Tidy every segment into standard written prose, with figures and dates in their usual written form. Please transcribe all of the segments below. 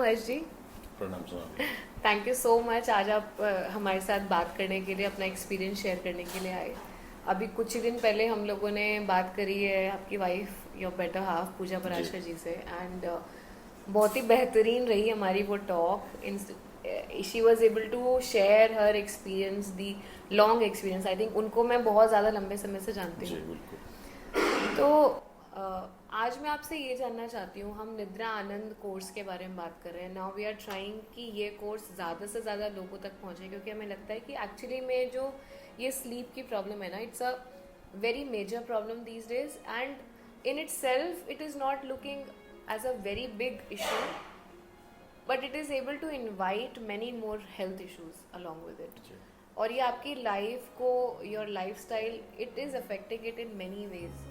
महेश जी, प्रणाम sir. Thank you so much. आज आप हमारे साथ बात करने के लिए, अपना एक्सपीरियंस शेयर करने के लिए आए। अभी कुछ ही दिन पहले हम लोगों ने बात करी है आपकी wife, your better half, Puja ji. Parashar ji से। एंड बहुत ही बेहतरीन रही हमारी वो talk. She was able to share her experience, the long experience. I think उनको मैं बहुत ज़्यादा लंबे समय से जानती जी हूँ। बिल्कुल। तो आज मैं आपसे ये जानना चाहती हूँ, हम निद्रा आनंद कोर्स के बारे में बात कर रहे हैं। नाउ वी आर ट्राइंग कि ये कोर्स ज़्यादा से ज़्यादा लोगों तक पहुँचे, क्योंकि हमें लगता है कि एक्चुअली में जो ये स्लीप की प्रॉब्लम है ना, it's a very major problem these days. And in itself it is not looking as a very big issue, but it is able to invite many more health issues along with it. जी और ये आपकी life को, your lifestyle, it is affecting it in many ways.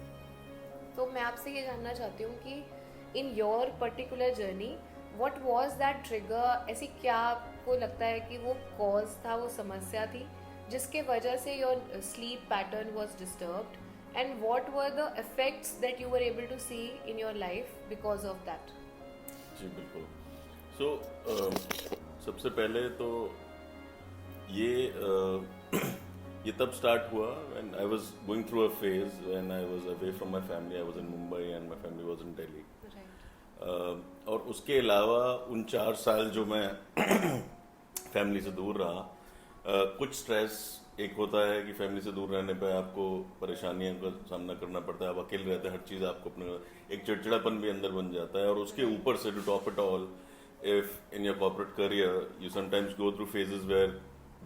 तो मैं आपसे ये जानना चाहती हूँ कि in your particular journey what was that trigger. ऐसी क्या आपको लगता है कि वो कॉज था, वो समस्या थी जिसके वजह से your sleep pattern was disturbed, and what were the effects that you were able to see in your life because of that. जी बिल्कुल। सो सबसे पहले तो ये ये तब स्टार्ट हुआ when I was going through a phase when I was away from my family. I was in Mumbai and my family was in Delhi. Right. और उसके अलावा उन 4 साल जो मैं फैमिली से दूर रहा, कुछ स्ट्रेस एक होता है कि फैमिली से दूर रहने पे आपको परेशानियों का सामना करना पड़ता है। आप अकेले रहते हैं, हर चीज़ आपको अपने एक चिड़चिड़ापन भी अंदर बन जाता है। और उसके ऊपर से to top it all, if in your corporate career you sometimes go through phases where,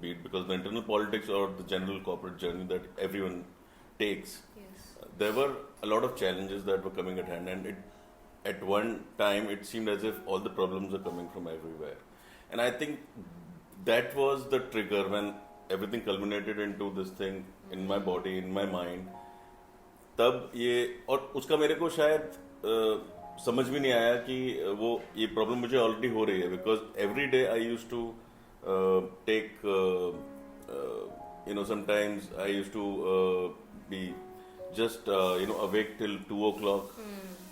be it because the internal politics or the general corporate journey that everyone takes, yes. there were a lot of challenges that were coming at hand, and at one time it seemed as if all the problems are coming from everywhere. And I think that was the trigger when everything culminated into this thing in my body, in my mind. तब ये, और उसका मेरे को शायद समझ भी नहीं आया कि वो ये प्रॉब्लम मुझे ऑलरेडी हो रही है, because every day I use to take sometimes I use to be just awake till 2 o'clock.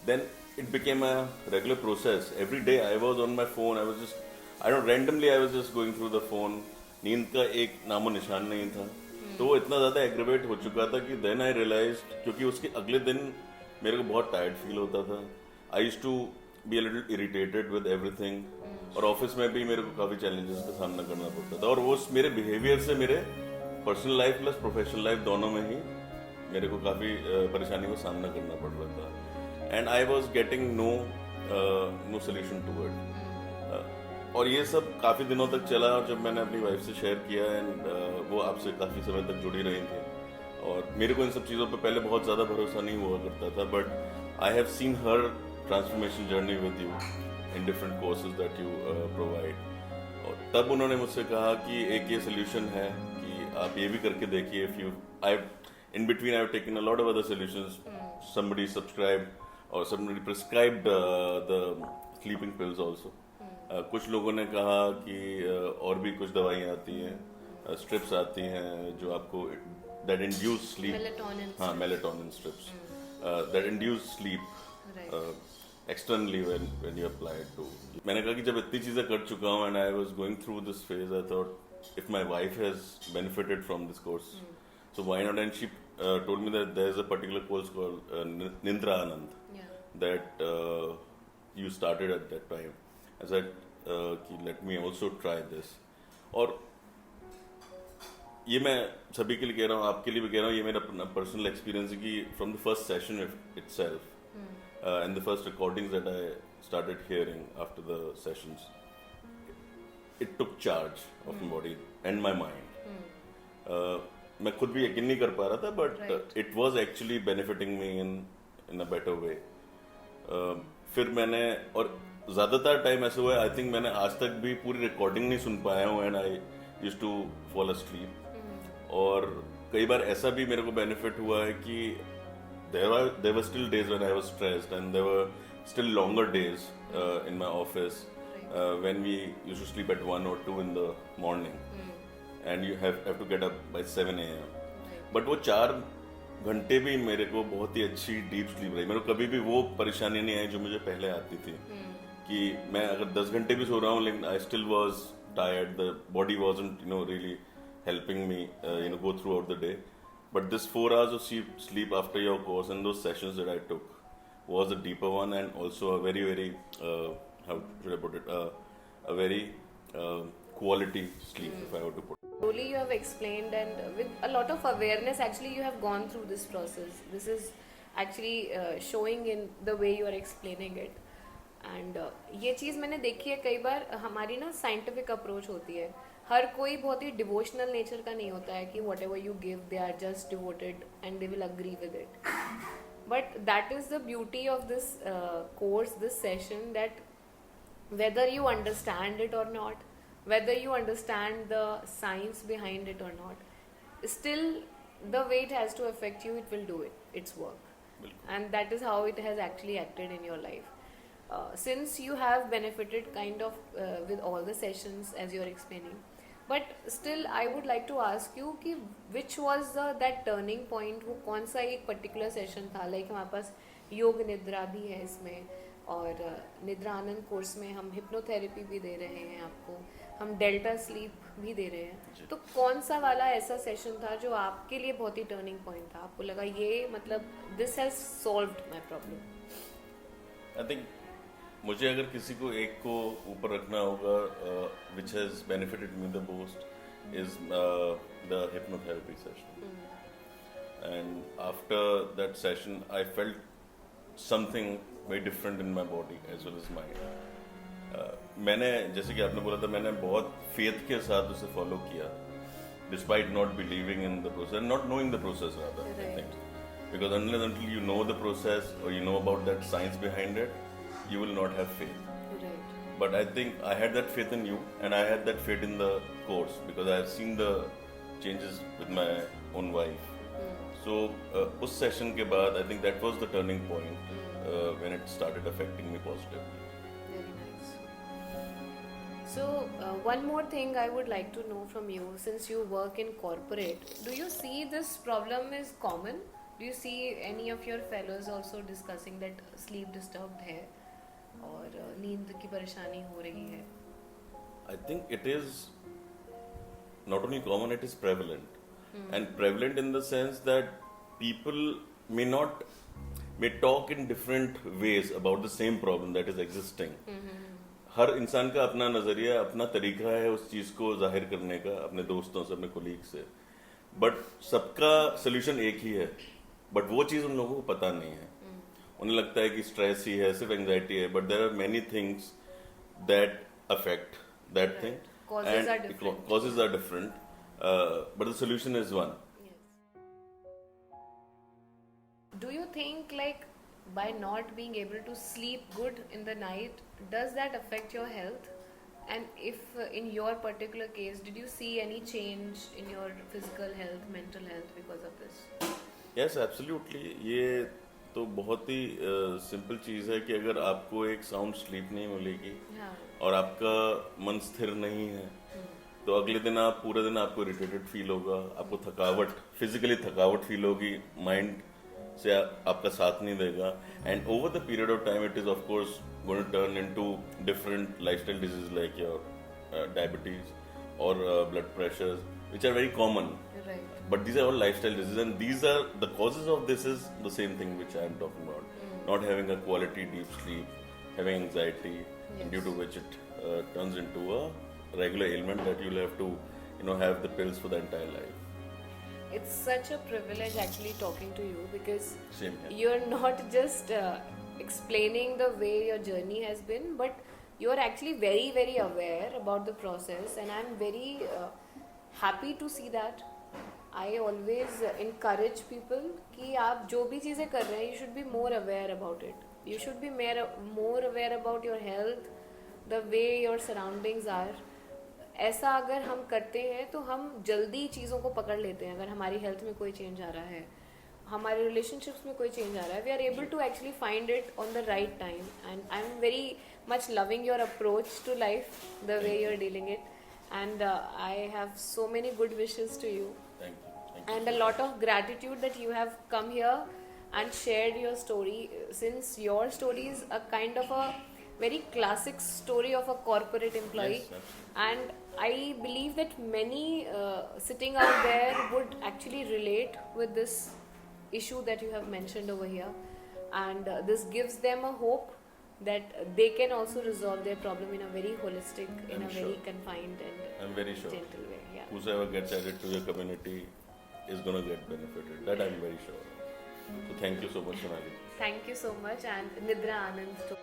Then it became a regular process. Every day I was on my phone. I was just, I don't, randomly I was just going through the phone. नींद का एक नामो निशान नहीं था। तो वो इतना ज़्यादा एग्रेवेट हो चुका था कि देन आई रियलाइज, क्योंकि उसके अगले दिन मेरे को बहुत टायर्ड फील होता था। I use to be a little irritated with everything, और ऑफिस में भी मेरे को काफ़ी चैलेंजेस का सामना करना पड़ता था। और वो मेरे बिहेवियर से मेरे personal life plus professional life दोनों में ही मेरे को काफ़ी परेशानी का सामना करना पड़ रहा था। And I was getting no solution to it. और ये सब काफ़ी दिनों तक चला, और जब मैंने अपनी वाइफ से शेयर किया, एंड वो आपसे काफ़ी समय तक जुड़ी रही थी, और मेरे को इन सब चीज़ों पे पहले बहुत ज़्यादा भरोसा नहीं हुआ करता था, but I have seen her transformation journey with you in different courses that you provide. और तब उन्होंने मुझसे कहा कि एक ये सोल्यूशन है कि आप ये भी करके देखिए। If you, I in between I've taken a lot of other solutions. Somebody subscribed or somebody prescribed the sleeping pills also. कुछ लोगों ने कहा कि और भी कुछ दवाइयाँ आती हैं, स्ट्रिप्स आती हैं जो आपको that induce sleep. मेलेटोनिन। हाँ, melatonin strips that induce sleep externally when you apply it to. मैंने कहा कि जब इतनी चीज़ें कर चुका हूँ and I was going through this phase, I thought if my wife has benefited from this course, so why not? And she told me that there is a particular course called Nindra Anand Yeah. that you started at that time. I said, कि let me also try this. और ये मैं सभी के लिए कह रहा हूँ, आपके लिए भी कह रहा हूँ, ये मेरा अपना पर्सनल एक्सपीरियंस है कि from the first session itself and the first recordings that I started hearing after the sessions, it took charge of my body and my mind. मैं खुद भी यकीन नहीं कर पा रहा था, but it was actually benefiting me in a better way. फिर मैंने, और ज़्यादातर टाइम ऐसा हुआ है, आई थिंक मैंने आज तक भी पूरी रिकॉर्डिंग नहीं सुन पाया हूँ, and I use to fall asleep. और कई बार ऐसा भी मेरे को बेनिफिट हुआ है कि there were still days when I was stressed, and there were still longer days in my office when we used to sleep at 1 or 2 in the morning. And you have to get up by 7 a.m. But वो 4 घंटे भी मेरे को बहुत ही अच्छी deep sleep रही। मेरे को कभी भी वो परेशानी नहीं आई जो मुझे पहले आती थी, कि मैं अगर 10 घंटे भी सो रहा हूँ लेकिन I still was tired, the body wasn't really helping me go throughout the day. But this 4 hours of sleep after your course and those sessions that I took was a deeper one, and also a very very how should I put it, a very quality sleep, if I were to put it. Slowly you have explained, and with a lot of awareness, actually you have gone through this process. This is actually showing in the way you are explaining it. And ये चीज़ मैंने देखी है कई बार, हमारी ना scientific approach होती है, हर कोई बहुत ही डिवोशनल नेचर का नहीं होता है कि whatever you give they are just devoted and they will agree with it. But that is the beauty of this course, this session, that whether you understand it or not, whether you understand the science behind it or not, still the way it has to affect you, it will do its work. And that is how it has actually acted in your life. Since you have benefited kind of with all the sessions as you are explaining, but still I would like to ask you कि which was that turning point, वो कौन सा एक particular session था? Like हमारे पास योग निद्रा भी है इसमें, और निद्रा आनंद कोर्स में हम हिप्नोथेरेपी भी दे रहे हैं आपको, हम डेल्टा स्लीप भी दे रहे हैं. तो कौन सा वाला ऐसा सेशन था जो आपके लिए बहुत ही टर्निंग पॉइंट था, आपको लगा ये मतलब this has solved my problem? I think मुझे अगर किसी को एक को ऊपर रखना होगा which has benefited me the most is the hypnotherapy session. And after that session I felt something very different in my body as well as mind. मैंने, जैसे कि आपने बोला था, मैंने बहुत फेथ के साथ उसे फॉलो किया despite not believing in the process, not knowing the process rather. Right. I think because until you know the process or you know about that science behind it, you will not have faith. Right. But I think I had that faith in you, and I had that faith in the course because I have seen the changes with my own wife. So उस session के बाद I think that was the turning point. When it started affecting me positively. Very nice. So one more thing I would like to know from you, since you work in corporate, do you see this problem is common? Do you see any of your fellows also discussing that sleep disturbed है और नींद की परेशानी हो रही है? I think it is not only common, it is prevalent. And prevalent in the sense that people may talk in different ways about the same problem that is existing. हर इंसान का अपना नजरिया, अपना तरीका है उस चीज को जाहिर करने का, अपने दोस्तों से, अपने कोलीग से, बट सबका सोल्यूशन एक ही है. बट वो चीज उन लोगों को पता नहीं है. उन्हें लगता है कि स्ट्रेस ही है, सिर्फ एंजाइटी है, but there are many things that affect that thing, and causes are different, but the solution is one. Do you think like by not being able to sleep good in the night, does that affect your health? And if in your particular case, did you see any change in your physical health, mental health because of this? Yes, absolutely. ये तो बहुत ही simple चीज़ है कि अगर आपको एक sound sleep नहीं मिलेगी और आपका मन स्थिर नहीं है, तो अगले दिन आप पूरे दिन आपको इरिटेटेड फील होगा, आपको थकावट, फिजिकली थकावट फील होगी, माइंड से आपका साथ नहीं देगा, and over the period of time it is of course going to turn into different lifestyle disease like your diabetes और blood pressures, which are very common. Right. But these are all lifestyle diseases, and these are the causes of this is the same thing which I am talking about. Not having a quality deep sleep, having anxiety, due to which it turns into a regular ailment that you'll have to, have the pills for the entire life. It's such a privilege actually talking to you, because Same here. you're not just explaining the way your journey has been, but you're actually very, very aware about the process, and I'm very happy to see that. I always encourage people कि आप जो भी चीज़ें कर रहे हैं, you should be more aware about it. You should be more aware about your health, the way your surroundings are. ऐसा अगर हम करते हैं तो हम जल्दी चीज़ों को पकड़ लेते हैं. अगर हमारी हेल्थ में कोई चेंज आ रहा है, हमारे रिलेशनशिप्स में कोई चेंज आ रहा है, we are able to actually find it on the right time. And I'm very much loving your approach to life, the way you're dealing it. And I have so many good wishes to you. Thank you. And a lot of gratitude that you have come here and shared your story, since your story is a kind of a very classic story of a corporate employee. Yes, absolutely. And I believe that many sitting out there would actually relate with this issue that you have mentioned over here, and this gives them a hope that they can also resolve their problem in a very holistic, in I'm a sure. very confined and I'm very sure. gentle way. Yeah. Whosoever gets added to your community is going to get benefited. That I'm very sure. So thank you so much, Sonali. Thank you so much, and Nidra Anand.